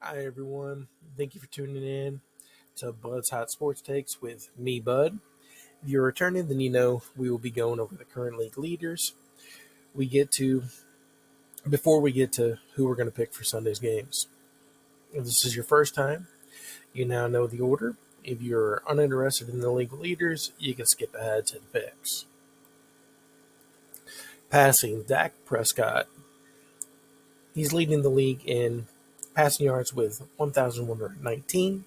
Hi, everyone. Thank you for tuning in to Bud's Hot Sports Takes with me, Bud. If you're returning, then you know we will be going over the current league leaders. We get to, before we get to who we're going to pick for Sunday's games. If this is your first time, you now know the order. If you're uninterested in the league leaders, you can skip ahead to the picks. Passing, Dak Prescott. He's leading the league in passing yards with 1,119.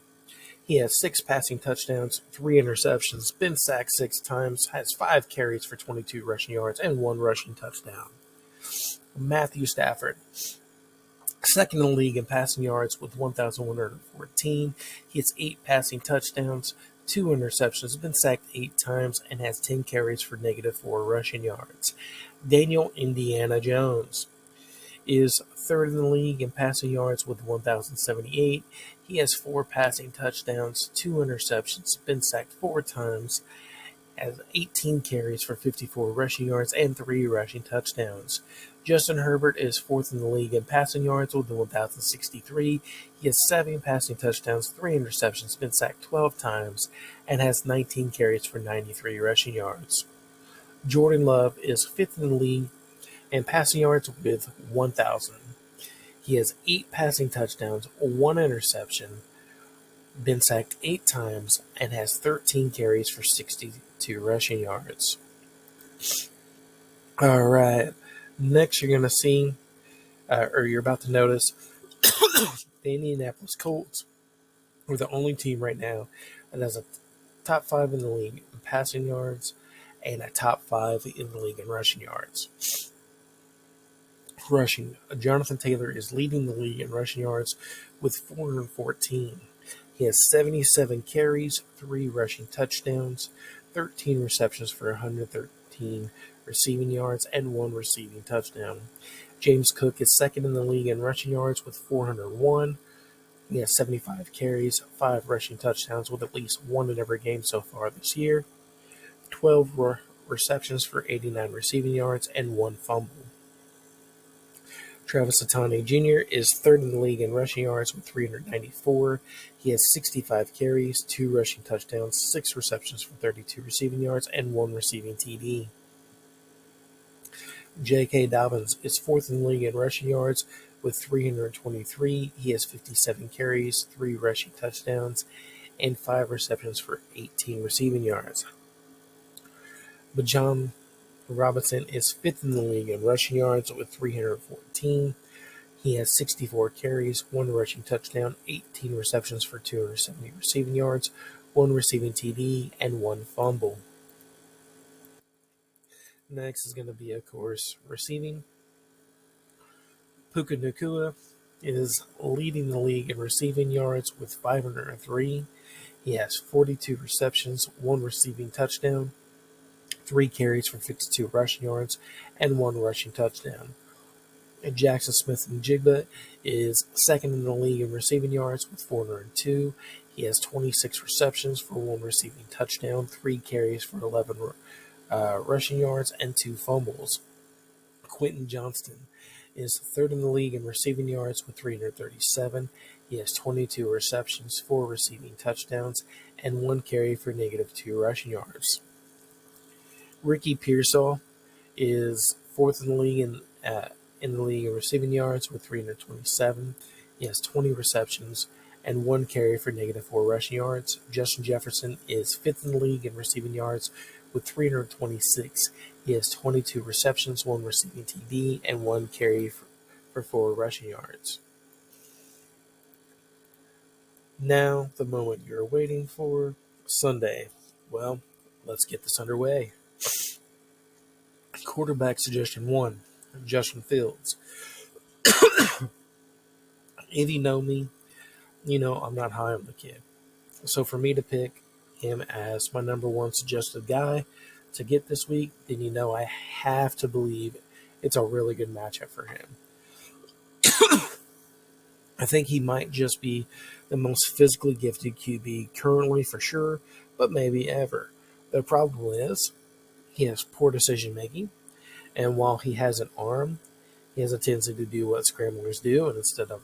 He has 6 passing touchdowns, 3 interceptions, been sacked 6 times, has 5 carries for 22 rushing yards, and 1 rushing touchdown. Matthew Stafford, second in the league in passing yards with 1,114. He has 8 passing touchdowns, 2 interceptions, been sacked 8 times, and has 10 carries for -4 rushing yards. Daniel Indiana Jones is third in the league in passing yards with 1,078. He has 4 passing touchdowns, 2 interceptions, been sacked 4 times, has 18 carries for 54 rushing yards and 3 rushing touchdowns. Justin Herbert is fourth in the league in passing yards with 1,063. He has 7 passing touchdowns, 3 interceptions, been sacked 12 times, and has 19 carries for 93 rushing yards. Jordan Love is fifth in the league and passing yards with 1,000. He has 8 passing touchdowns, 1 interception, been sacked 8 times, and has 13 carries for 62 rushing yards. All right. Next, you're going to see, or you're about to notice, the Indianapolis Colts are the only team right now that has a top 5 in the league in passing yards and a top 5 in the league in rushing yards. Rushing, Jonathan Taylor is leading the league in rushing yards with 414. He has 77 carries, 3 rushing touchdowns, 13 receptions for 113 receiving yards, and 1 receiving touchdown. James Cook is second in the league in rushing yards with 401. He has 75 carries, 5 rushing touchdowns with at least 1 in every game so far this year, 12 receptions for 89 receiving yards, and 1 fumble. Travis Etienne Jr. is third in the league in rushing yards with 394. He has 65 carries, 2 rushing touchdowns, 6 receptions for 32 receiving yards, and 1 receiving TD. J.K. Dobbins is fourth in the league in rushing yards with 323. He has 57 carries, 3 rushing touchdowns, and 5 receptions for 18 receiving yards. Bijan Robinson is fifth in the league in rushing yards with 314. He has 64 carries, 1 rushing touchdown, 18 receptions for 270 receiving yards, 1 receiving TD, and 1 fumble. Next is going to be, of course, receiving. Puka Nacua is leading the league in receiving yards with 503. He has 42 receptions, 1 receiving touchdown, 3 carries for 52 rushing yards, and 1 rushing touchdown. And Jackson Smith-Njigba is second in the league in receiving yards with 402. He has 26 receptions for 1 receiving touchdown, 3 carries for 11 rushing yards, and 2 fumbles. Quentin Johnston is third in the league in receiving yards with 337. He has 22 receptions, 4 receiving touchdowns, and 1 carry for -2 rushing yards. Ricky Pearsall is fourth in the league in receiving yards with 327. He has 20 receptions and 1 carry for -4 rushing yards. Justin Jefferson is fifth in the league in receiving yards with 326. He has 22 receptions, 1 receiving TD, and 1 carry for 4 rushing yards. Now, the moment you're waiting for, Sunday. Well, let's get this underway. Quarterback suggestion 1, Justin Fields. If you know me, you know I'm not high on the kid. So for me to pick him as my number 1 suggested guy to get this week, then you know I have to believe it's a really good matchup for him. I think he might just be the most physically gifted QB currently for sure, but maybe ever. The problem is he has poor decision making, and while he has an arm, he has a tendency to do what scramblers do, and instead of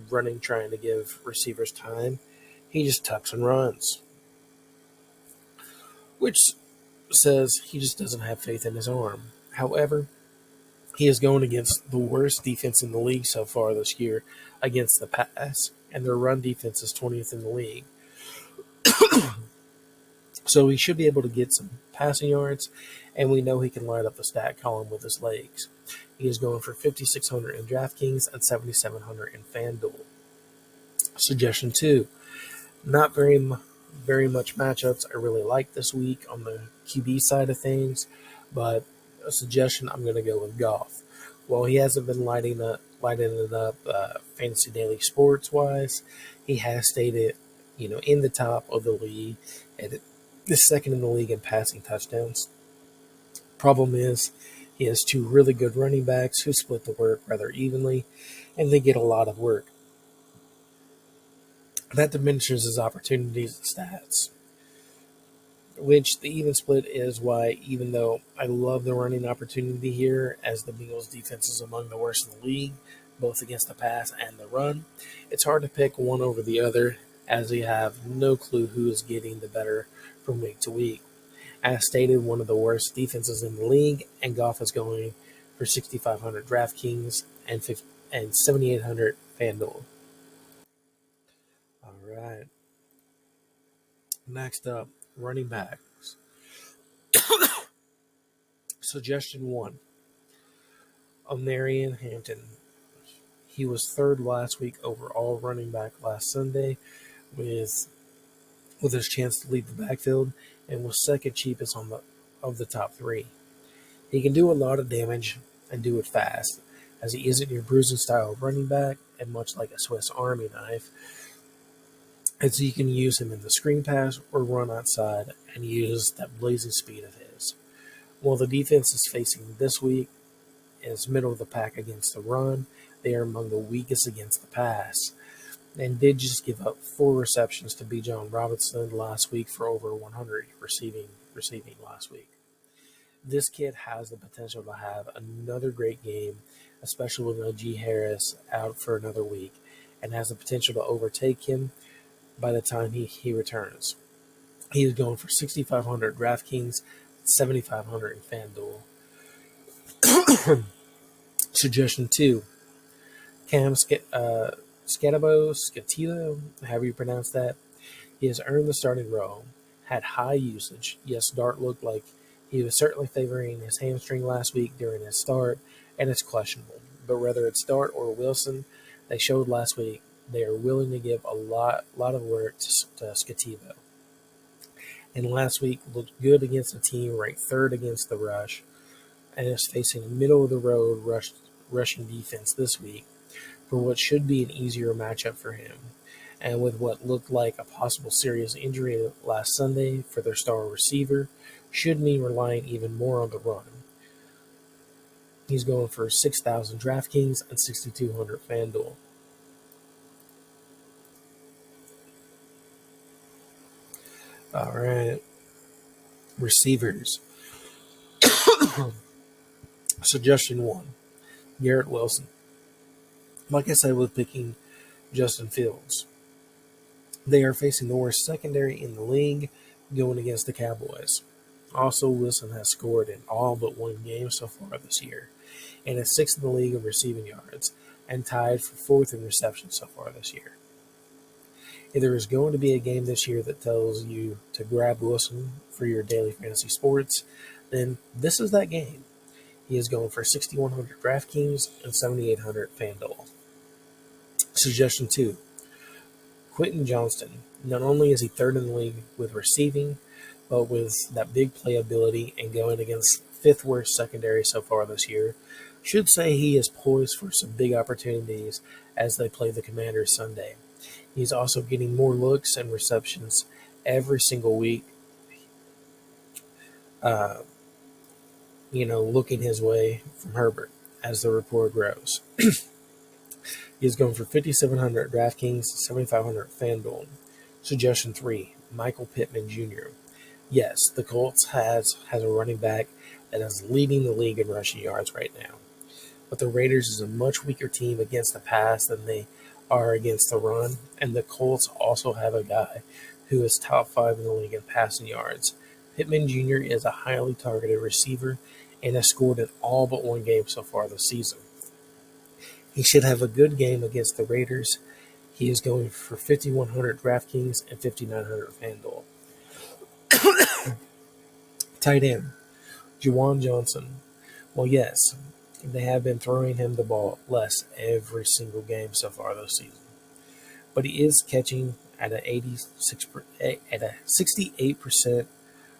running, trying to give receivers time. He just tucks and runs, which says he just doesn't have faith in his arm. However, he is going against the worst defense in the league so far this year against the pass, and their run defense is 20th in the league. So he should be able to get some passing yards, and we know he can light up the stat column with his legs. He is going for 5,600 in DraftKings and 7,700 in FanDuel. Suggestion 2. Not very much matchups I really like this week on the QB side of things, but a suggestion, I'm going to go with Goff. While he hasn't been lighting it up fantasy daily sports wise, he has stayed in the top of the league and the second in the league in passing touchdowns. Problem is, he has two really good running backs who split the work rather evenly, and they get a lot of work. That diminishes his opportunities and stats, which the even split is why, even though I love the running opportunity here, as the Bengals defense is among the worst in the league, both against the pass and the run, it's hard to pick one over the other, as we have no clue who is getting the better from week to week. As stated, one of the worst defenses in the league, and Goff is going for 6,500 DraftKings and 7,800 FanDuel. All right. Next up, running backs. Suggestion 1. Omarion Hampton. He was third last week overall running back last Sunday with his chance to lead the backfield, and was second cheapest of the top three. He can do a lot of damage and do it fast, as he isn't your bruising style running back, and much like a Swiss Army knife, as you can use him in the screen pass or run outside and use that blazing speed of his. While the defense is facing this week is middle of the pack against the run, they are among the weakest against the pass, and did just give up 4 receptions to Bijan Robinson last week for over 100 receiving last week. This kid has the potential to have another great game, especially with Najee Harris out for another week, and has the potential to overtake him by the time he returns. He is going for 6,500 DraftKings, 7,500 in FanDuel. Suggestion 2. Cam Skattebo, however you pronounce that. He has earned the starting role, had high usage. Yes, Dart looked like he was certainly favoring his hamstring last week during his start, and it's questionable. But whether it's Dart or Wilson, they showed last week they are willing to give a lot of work to Skattebo. And last week looked good against a team ranked third against the rush, and is facing a middle-of-the-road rushing defense this week for what should be an easier matchup for him. And with what looked like a possible serious injury last Sunday for their star receiver, should mean relying even more on the run. He's going for 6,000 DraftKings and 6,200 FanDuel. All right. Receivers. Suggestion 1. Garrett Wilson. Like I said with picking Justin Fields, they are facing the worst secondary in the league going against the Cowboys. Also, Wilson has scored in all but one game so far this year, and is 6th in the league in receiving yards, and tied for 4th in receptions so far this year. If there is going to be a game this year that tells you to grab Wilson for your daily fantasy sports, then this is that game. He is going for 6,100 DraftKings and 7,800 FanDuel. Suggestion 2. Quentin Johnston. Not only is he third in the league with receiving, but with that big playability and going against 5th worst secondary so far this year, should say he is poised for some big opportunities as they play the Commanders Sunday. He's also getting more looks and receptions every single week, looking his way from Herbert as the rapport grows. He's going for 5,700 DraftKings, 7,500 FanDuel. Suggestion 3, Michael Pittman Jr. Yes, the Colts has a running back that is leading the league in rushing yards right now. But the Raiders is a much weaker team against the pass than they are against the run, and the Colts also have a guy who is top 5 in the league in passing yards. Pittman Jr. is a highly targeted receiver and has scored in all but one game so far this season. He should have a good game against the Raiders. He is going for 5,100 DraftKings and 5,900 FanDuel. Tight end, Juwan Johnson. Well, yes, they have been throwing him the ball less every single game so far this season, but he is catching at a 68%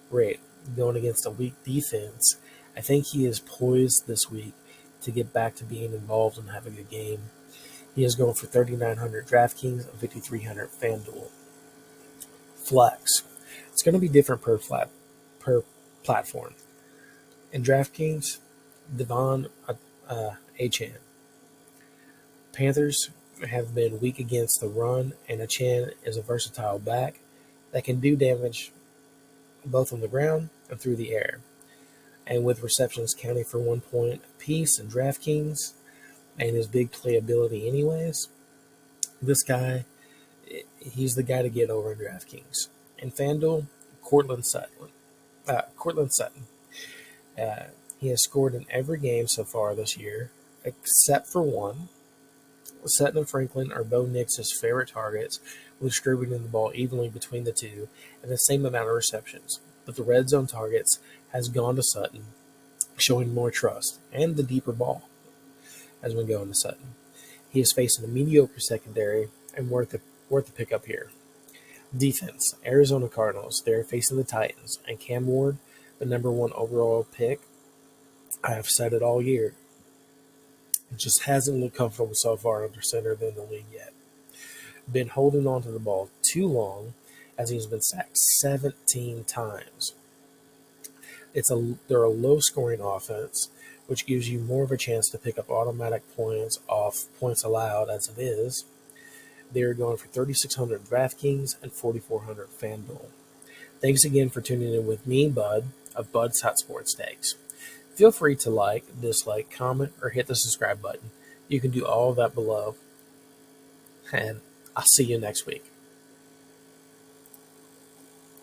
rate going against a weak defense. I think he is poised this week to get back to being involved and having a game. He is going for 3,900 DraftKings and 5,300 FanDuel. Flex. It's going to be different per platform. In DraftKings, Devon Achane. Panthers have been weak against the run, and Achane is a versatile back that can do damage both on the ground and through the air. And with receptions counting for 1 point apiece in DraftKings and his big playability anyways, this guy, he's the guy to get over in DraftKings. In FanDuel, Courtland Sutton. He has scored in every game so far this year, except for one. Sutton and Franklin are Bo Nix's favorite targets, distributing the ball evenly between the two and the same amount of receptions. But the red zone targets has gone to Sutton, showing more trust and the deeper ball has been going to Sutton. He is facing a mediocre secondary and worth the pickup here. Defense, Arizona Cardinals. They're facing the Titans, and Cam Ward, the number 1 overall pick. I have said it all year. It just hasn't looked comfortable so far under center in the league yet. Been holding on to the ball too long, as he's been sacked 17 times. They're a low-scoring offense, which gives you more of a chance to pick up automatic points off points allowed as it is. They're going for 3,600 DraftKings and 4,400 FanDuel. Thanks again for tuning in with me, Bud, of Bud's Hot Sports Takes. Feel free to like, dislike, comment, or hit the subscribe button. You can do all of that below. And I'll see you next week.